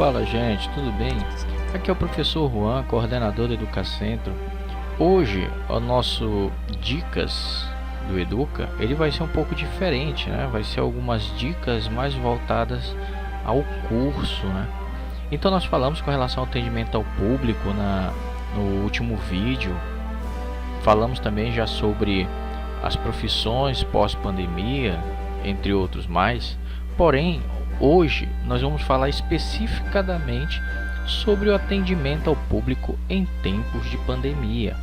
Fala, gente, tudo bem? Aqui é o professor Juan, coordenador do Educacentro. Hoje, o nosso Dicas do Educa, ele vai ser um pouco diferente, né? Vai ser algumas dicas mais voltadas ao curso, né? Então nós falamos com relação ao atendimento ao público no último vídeo. Falamos também já sobre as profissões pós-pandemia, entre outros mais. Porém, hoje nós vamos falar especificadamente sobre o atendimento ao público em tempos de pandemia.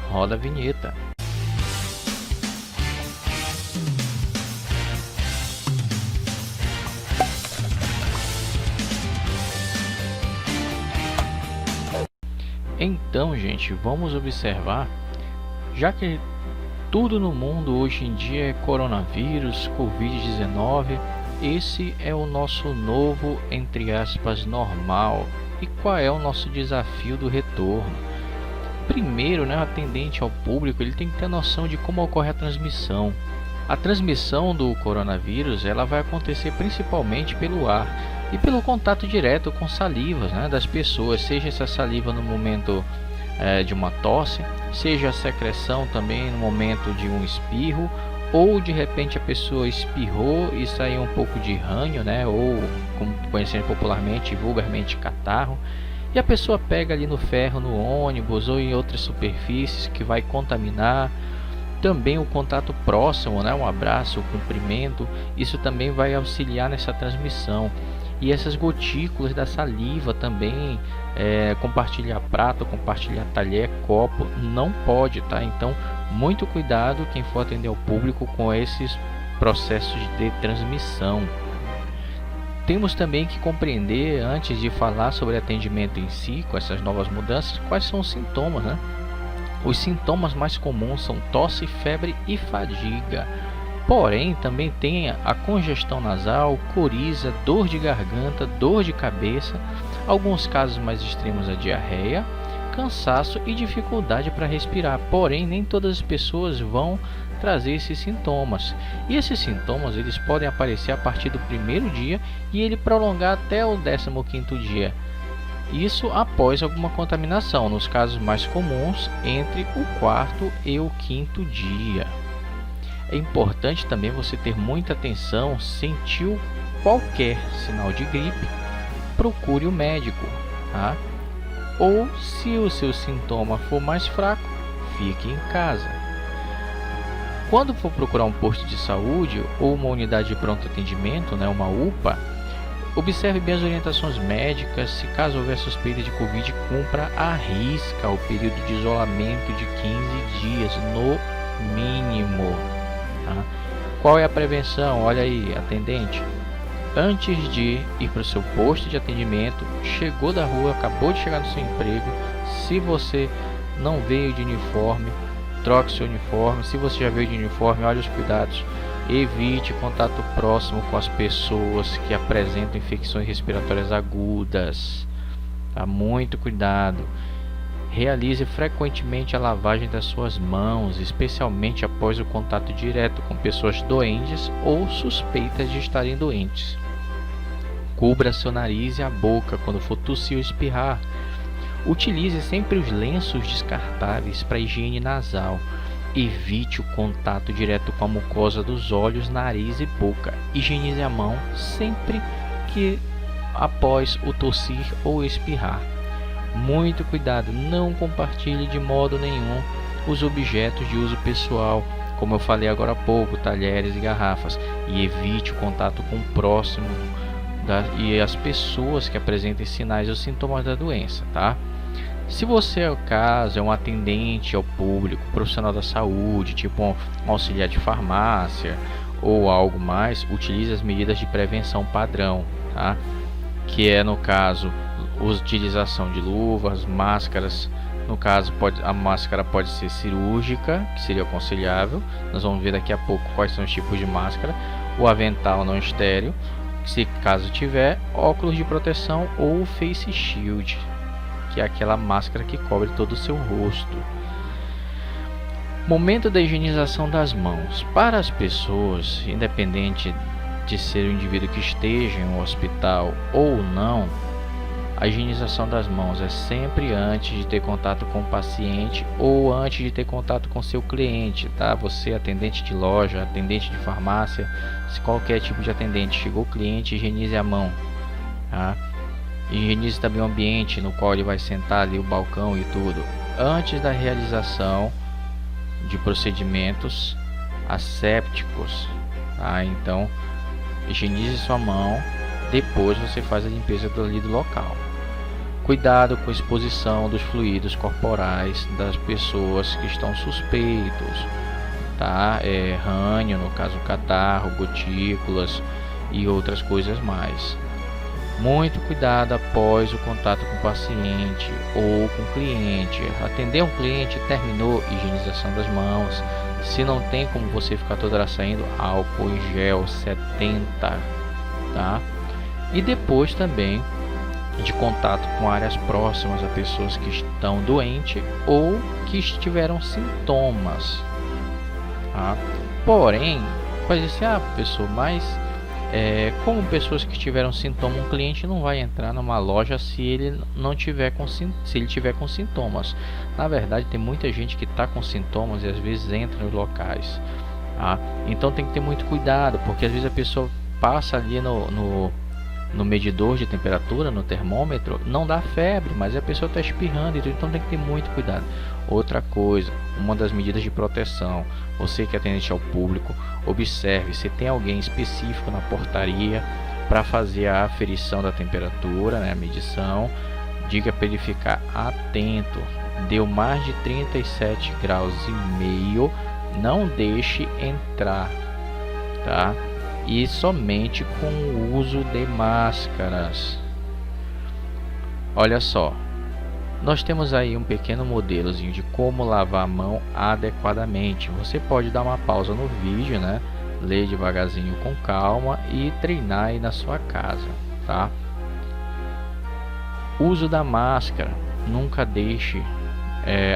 Roda a vinheta. Então, gente, vamos observar, já que tudo no mundo hoje em dia é coronavírus, Covid-19, esse é o nosso novo, entre aspas, normal. E qual é o nosso desafio do retorno? Primeiro, né, o atendente ao público ele tem que ter noção de como ocorre a transmissão. A transmissão do coronavírus ela vai acontecer principalmente pelo ar e pelo contato direto com salivas, né, das pessoas, seja essa saliva no momento de uma tosse, seja a secreção também no momento de um espirro, ou de repente a pessoa espirrou e saiu um pouco de ranho, né, ou como conhecendo popularmente, vulgarmente catarro, e a pessoa pega ali no ferro, no ônibus ou em outras superfícies que vai contaminar. Também o contato próximo, né, um abraço, um cumprimento, isso também vai auxiliar nessa transmissão. E essas gotículas da saliva também, compartilhar prato, compartilhar talher, copo, não pode, tá? Então, muito cuidado quem for atender ao público com esses processos de transmissão. Temos também que compreender, antes de falar sobre atendimento em si, com essas novas mudanças, quais são os sintomas, né? Os sintomas mais comuns são tosse, febre e fadiga. Porém, também tem a congestão nasal, coriza, dor de garganta, dor de cabeça, alguns casos mais extremos a diarreia, cansaço e dificuldade para respirar. Porém, nem todas as pessoas vão trazer esses sintomas. E esses sintomas eles podem aparecer a partir do primeiro dia e ele prolongar até o 15º dia. Isso após alguma contaminação, nos casos mais comuns, entre o 4º e o 5º dia. É importante também você ter muita atenção, sentiu qualquer sinal de gripe, procure o médico, tá? Ou se o seu sintoma for mais fraco, fique em casa. Quando for procurar um posto de saúde ou uma unidade de pronto atendimento, né, uma UPA, observe bem as orientações médicas. Se caso houver suspeita de Covid, cumpra à risca o período de isolamento de 15 dias, no mínimo. Tá? Qual é a prevenção? Olha aí, atendente. Antes de ir para o seu posto de atendimento, chegou da rua, acabou de chegar no seu emprego, se você não veio de uniforme, troque seu uniforme. Se você já veio de uniforme, olhe os cuidados. Evite contato próximo com as pessoas que apresentam infecções respiratórias agudas. Tá? Muito cuidado. Realize frequentemente a lavagem das suas mãos, especialmente após o contato direto com pessoas doentes ou suspeitas de estarem doentes. Cubra seu nariz e a boca quando for tossir ou espirrar. Utilize sempre os lenços descartáveis para higiene nasal. Evite o contato direto com a mucosa dos olhos, nariz e boca. Higienize a mão sempre que após o tossir ou espirrar. Muito cuidado, não compartilhe de modo nenhum os objetos de uso pessoal, como eu falei agora há pouco, talheres e garrafas, e evite o contato com o próximo e as pessoas que apresentem sinais ou sintomas da doença, tá? Se você é o caso, é um atendente ao público, profissional da saúde, tipo um auxiliar de farmácia ou algo mais, utilize as medidas de prevenção padrão, tá? Que é, no caso, utilização de luvas, máscaras. No caso, a máscara pode ser cirúrgica, que seria aconselhável. Nós vamos ver daqui a pouco quais são os tipos de máscara. O avental não estéreo, se caso tiver, óculos de proteção ou face shield, que é aquela máscara que cobre todo o seu rosto. Momento da higienização das mãos. Para as pessoas, independente de ser um indivíduo que esteja em um hospital ou não, a higienização das mãos é sempre antes de ter contato com o paciente ou antes de ter contato com seu cliente, tá? Você, atendente de loja, atendente de farmácia, se qualquer tipo de atendente, chegou o cliente, higienize a mão, tá? Higienize também o ambiente no qual ele vai sentar ali, o balcão e tudo, antes da realização de procedimentos assépticos, tá? Então, higienize sua mão, depois você faz a limpeza do local. Cuidado com a exposição dos fluidos corporais das pessoas que estão suspeitos, tá? Rânio, no caso catarro, gotículas e outras coisas mais. Muito cuidado após o contato com o paciente ou com o cliente. Atender um cliente, terminou, higienização das mãos. Se não tem como você ficar toda hora saindo, álcool em gel 70, tá? E depois também de contato com áreas próximas a pessoas que estão doentes ou que tiveram sintomas, tá? Porém, pode dizer, pessoa, mas como pessoas que tiveram sintoma, um cliente não vai entrar numa loja se ele não tiver se ele tiver com sintomas. Na verdade, tem muita gente que está com sintomas e às vezes entra nos locais, tá? Então tem que ter muito cuidado, porque às vezes a pessoa passa ali no medidor de temperatura, no termômetro, não dá febre, mas a pessoa está espirrando, então tem que ter muito cuidado. Outra coisa, uma das medidas de proteção, você que é atendente ao público, observe se tem alguém específico na portaria para fazer a aferição da temperatura, né, a medição. Diga para ele ficar atento. Deu mais de 37 graus e meio, não deixe entrar, tá? E somente com o uso de máscaras. Olha só, nós temos aí um pequeno modelozinho de como lavar a mão adequadamente. Você pode dar uma pausa no vídeo, né? Ler devagarzinho com calma e treinar aí na sua casa, tá? Uso da máscara. Nunca deixe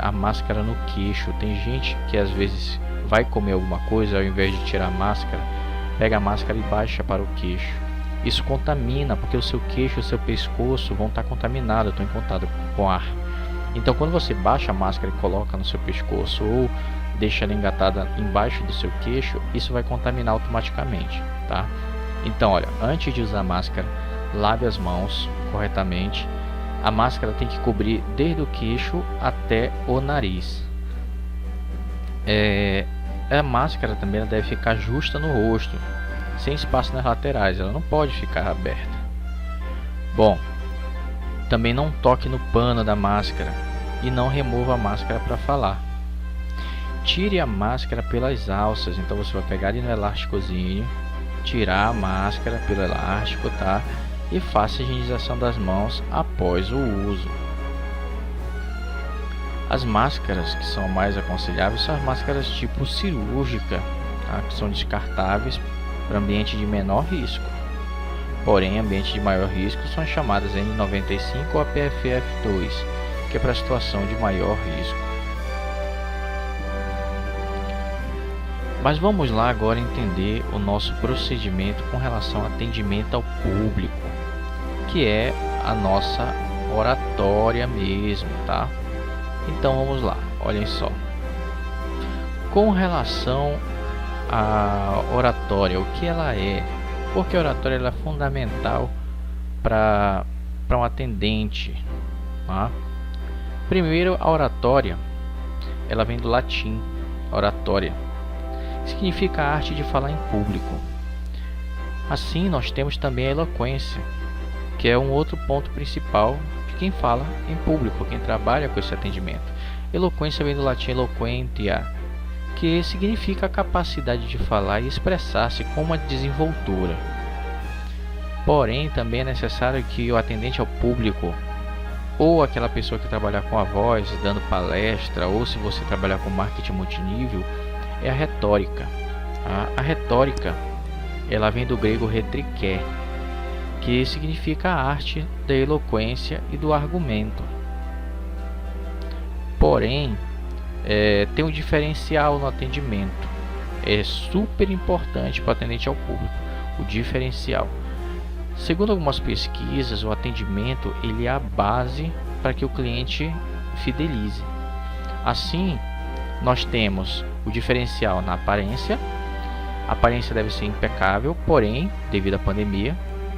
a máscara no queixo. Tem gente que às vezes vai comer alguma coisa, ao invés de tirar a máscara, pega a máscara e baixa para o queixo. Isso contamina, porque o seu queixo e o seu pescoço vão estar contaminados, estão em contato com ar. Então quando você baixa a máscara e coloca no seu pescoço ou deixa ela engatada embaixo do seu queixo, isso vai contaminar automaticamente, tá? Então olha, antes de usar a máscara, lave as mãos corretamente. A máscara tem que cobrir desde o queixo até o nariz. A máscara também ela deve ficar justa no rosto, sem espaço nas laterais, ela não pode ficar aberta. Bom, também não toque no pano da máscara e não remova a máscara para falar. Tire a máscara pelas alças, então você vai pegar ali no elásticozinho, tirar a máscara pelo elástico, tá? E faça a higienização das mãos após o uso. As máscaras que são mais aconselháveis são as máscaras tipo cirúrgica, tá? Que são descartáveis para ambiente de menor risco. Porém, ambiente de maior risco são as chamadas N95 ou a PFF2, que é para situação de maior risco. Mas vamos lá agora entender o nosso procedimento com relação ao atendimento ao público, que é a nossa oratória mesmo, tá? Então vamos lá, olhem só. Com relação à oratória, o que ela é? Porque a oratória ela é fundamental para um atendente, tá? Primeiro, a oratória, ela vem do latim, oratória. Significa a arte de falar em público. Assim, nós temos também a eloquência, que é um outro ponto principal de quem fala em público, quem trabalha com esse atendimento. Eloquência vem do latim eloquentia, que significa a capacidade de falar e expressar-se com uma desenvoltura. Porém, também é necessário que o atendente ao público, ou aquela pessoa que trabalha com a voz, dando palestra, ou se você trabalhar com marketing multinível, é a retórica. A retórica, ela vem do grego retriké, que significa a arte da eloquência e do argumento. Porém, tem um diferencial no atendimento. É super importante para o atendente ao público. o diferencial. Segundo algumas pesquisas, o atendimento ele é a base para que o cliente fidelize. Assim, nós temos o diferencial na aparência. A aparência deve ser impecável, porém, devido à pandemia,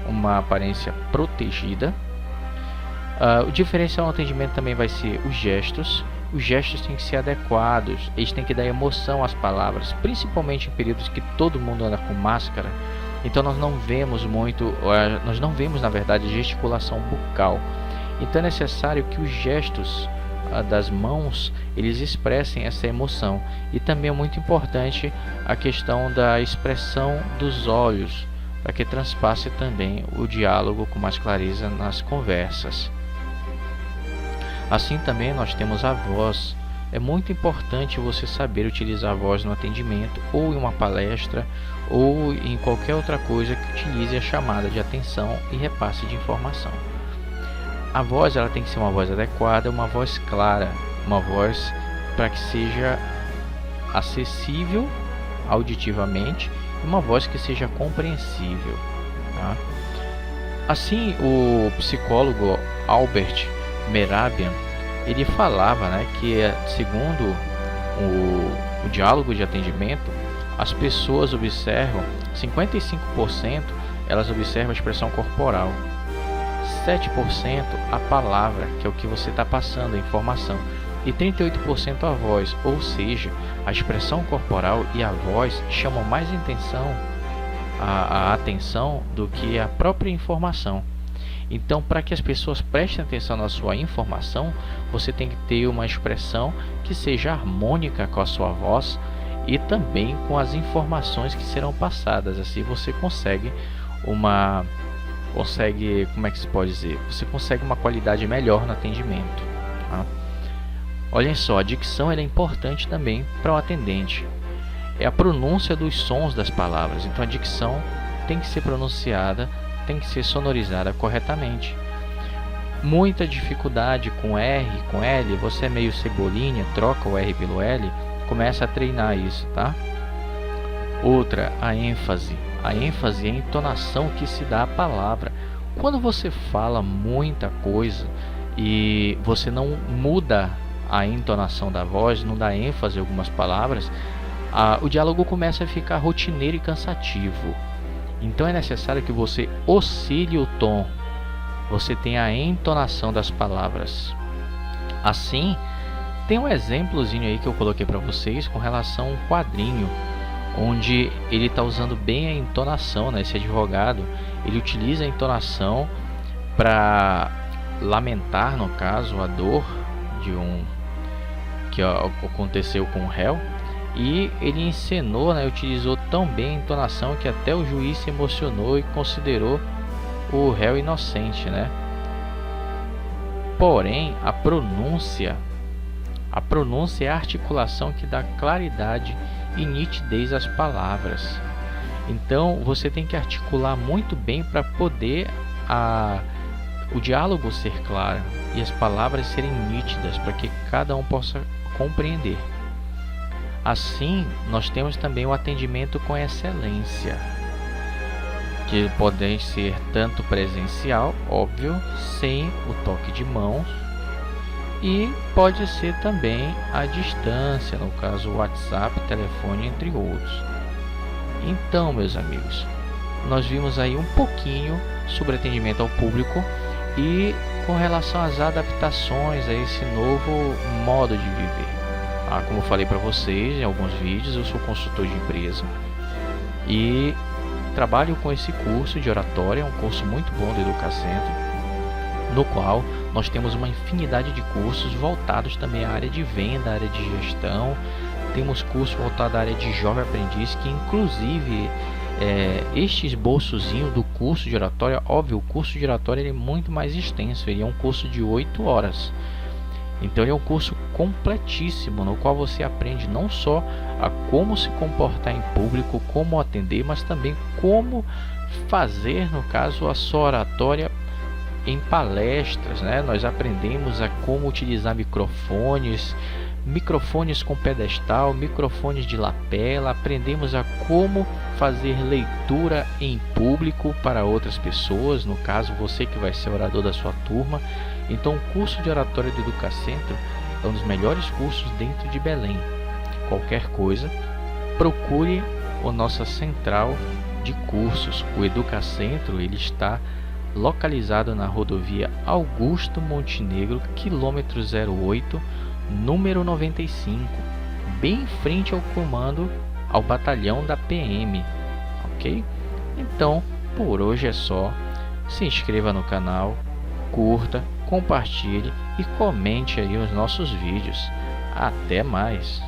uma aparência protegida. O diferencial no atendimento também vai ser os gestos. Os gestos têm que ser adequados, eles têm que dar emoção às palavras, principalmente em períodos que todo mundo anda com máscara. Então nós não vemos na verdade gesticulação bucal. Então é necessário que os gestos das mãos eles expressem essa emoção. E também é muito importante a questão da expressão dos olhos, para que transpasse também o diálogo com mais clareza nas conversas. Assim também nós temos a voz. É muito importante você saber utilizar a voz no atendimento, ou em uma palestra, ou em qualquer outra coisa que utilize a chamada de atenção e repasse de informação. A voz ela tem que ser uma voz adequada, uma voz clara, uma voz para que seja acessível auditivamente e uma voz que seja compreensível. Tá? Assim, o psicólogo Albert Mehrabian ele falava, que segundo o diálogo de atendimento, as pessoas observam 55% elas observam a expressão corporal, 7% a palavra, que é o que você está passando, a informação, e 38% a voz, ou seja, a expressão corporal e a voz chamam mais a atenção do que a própria informação. Então, para que as pessoas prestem atenção na sua informação, você tem que ter uma expressão que seja harmônica com a sua voz e também com as informações que serão passadas. Assim você consegue como é que se pode dizer? Você consegue uma qualidade melhor no atendimento. Tá? Olhem só, a dicção é importante também para o atendente. É a pronúncia dos sons das palavras. Então, a dicção tem que ser pronunciada, tem que ser sonorizada corretamente. Muita dificuldade com R, com L, você é meio cebolinha, troca o R pelo L, começa a treinar isso, tá? Outra, a ênfase. A ênfase é a entonação que se dá à palavra. Quando você fala muita coisa e você não muda a entonação da voz, não dá ênfase a algumas palavras, o diálogo começa a ficar rotineiro e cansativo. Então é necessário que você oscile o tom, você tenha a entonação das palavras. Assim, tem um exemplozinho aí que eu coloquei para vocês com relação a um quadrinho, onde ele está usando bem a entonação, esse advogado, ele utiliza a entonação para lamentar, no caso, a dor que aconteceu com o réu. E ele encenou, utilizou tão bem a entonação que até o juiz se emocionou e considerou o réu inocente, Porém, a pronúncia é a articulação que dá claridade e nitidez às palavras. Então, você tem que articular muito bem para poder o diálogo ser claro e as palavras serem nítidas, para que cada um possa compreender. Assim, nós temos também o atendimento com excelência, que pode ser tanto presencial, óbvio, sem o toque de mãos, e pode ser também à distância, no caso WhatsApp, telefone, entre outros. Então, meus amigos, nós vimos aí um pouquinho sobre atendimento ao público e com relação às adaptações a esse novo modo de viver. Como eu falei para vocês em alguns vídeos, eu sou consultor de empresa e trabalho com esse curso de oratória, um curso muito bom do Educacentro, no qual nós temos uma infinidade de cursos voltados também à área de venda, à área de gestão. Temos curso voltado à área de jovem aprendiz, que inclusive este esboçozinho do curso de oratória, óbvio, o curso de oratória ele é muito mais extenso, ele é um curso de 8 horas. Então ele é um curso completíssimo, no qual você aprende não só a como se comportar em público, como atender, mas também como fazer, no caso, a sua oratória em palestras, Nós aprendemos a como utilizar microfones microfones com pedestal, microfones de lapela, aprendemos a como fazer leitura em público para outras pessoas, no caso você que vai ser orador da sua turma. Então o curso de oratória do Educacentro é um dos melhores cursos dentro de Belém. Qualquer coisa, procure a nossa central de cursos. O Educacentro ele está localizado na rodovia Augusto Montenegro, quilômetro 08, número 95, bem em frente ao comando, ao batalhão da PM, ok? Então, por hoje é só. Se inscreva no canal, curta, compartilhe e comente aí os nossos vídeos. Até mais!